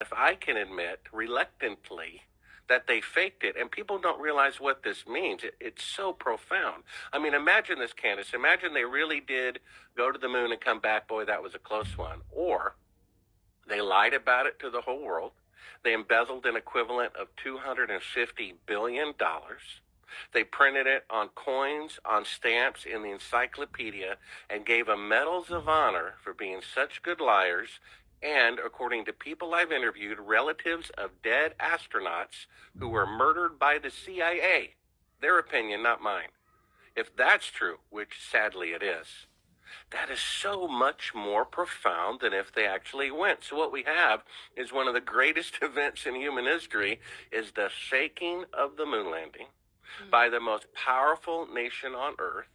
if I can admit reluctantly that they faked it, and people don't realize what this means. It's so profound. I mean, imagine this, Candace. Imagine they really did go to the moon and come back. Boy, that was a close one. Or they lied about it to the whole world. They embezzled an equivalent of $250 billion. They printed it on coins, on stamps, in the encyclopedia, and gave them medals of honor for being such good liars. And according to people I've interviewed, relatives of dead astronauts who were murdered by the CIA. Their opinion, not mine. If that's true, which sadly it is, that is so much more profound than if they actually went. So what we have is one of the greatest events in human history is the faking of the moon landing by the most powerful nation on earth.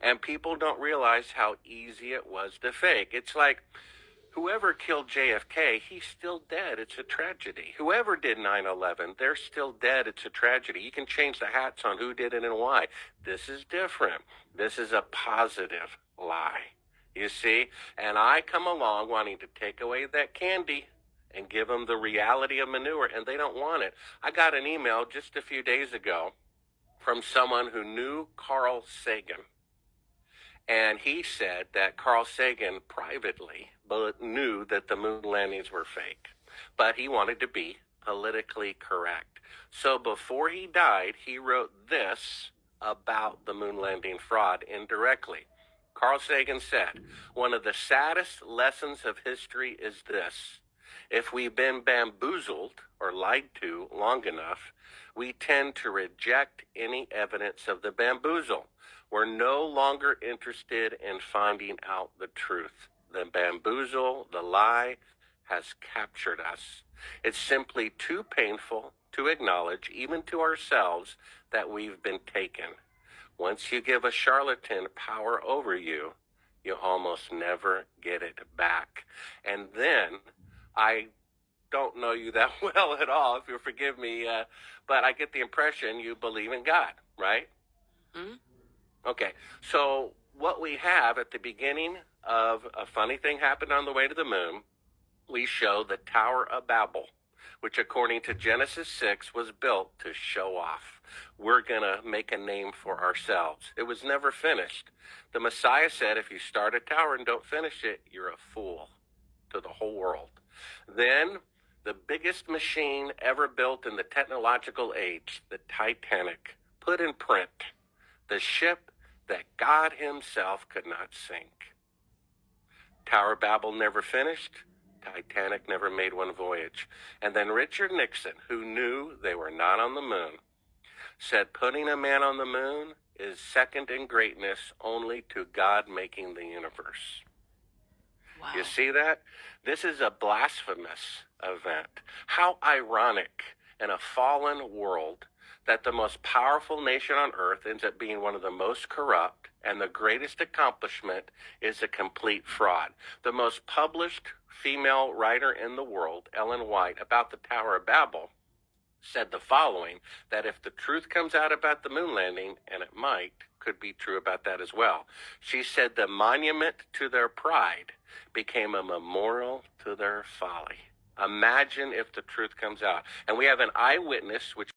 And people don't realize how easy it was to fake. It's like whoever killed JFK, he's still dead. It's a tragedy. Whoever did 9/11, they're still dead. It's a tragedy. You can change the hats on who did it and why. This is different. This is a positive lie. You see? And I come along wanting to take away that candy and give them the reality of manure, and they don't want it. I got an email just a few days ago from someone who knew Carl Sagan. And he said that Carl Sagan privately knew that the moon landings were fake, but he wanted to be politically correct. So before he died, he wrote this about the moon landing fraud indirectly. Carl Sagan said, "One of the saddest lessons of history is this. If we've been bamboozled or lied to long enough, we tend to reject any evidence of the bamboozle. We're no longer interested in finding out the truth. The bamboozle, the lie, has captured us. It's simply too painful to acknowledge, even to ourselves, that we've been taken. Once you give a charlatan power over you, you almost never get it back." And then I don't know you that well at all, if you'll forgive me, but I get the impression you believe in God, right? Hmm? Okay, so what we have at the beginning of a funny thing happened on the way to the moon, we show the Tower of Babel, which according to Genesis 6 was built to show off. We're going to make a name for ourselves. It was never finished. The Messiah said, if you start a tower and don't finish it, you're a fool to the whole world. Then the biggest machine ever built in the technological age, the Titanic, put in print the ship that God himself could not sink. Tower of Babel never finished. Titanic never made one voyage. And then Richard Nixon, who knew they were not on the moon, said putting a man on the moon is second in greatness only to God making the universe. Wow. You see that? This is a blasphemous event. How ironic in a fallen world that the most powerful nation on earth ends up being one of the most corrupt, and the greatest accomplishment is a complete fraud. The most published female writer in the world, Ellen White, about the Tower of Babel, said the following, that if the truth comes out about the moon landing, and it might, could be true about that as well. She said the monument to their pride became a memorial to their folly. Imagine if the truth comes out. And we have an eyewitness, which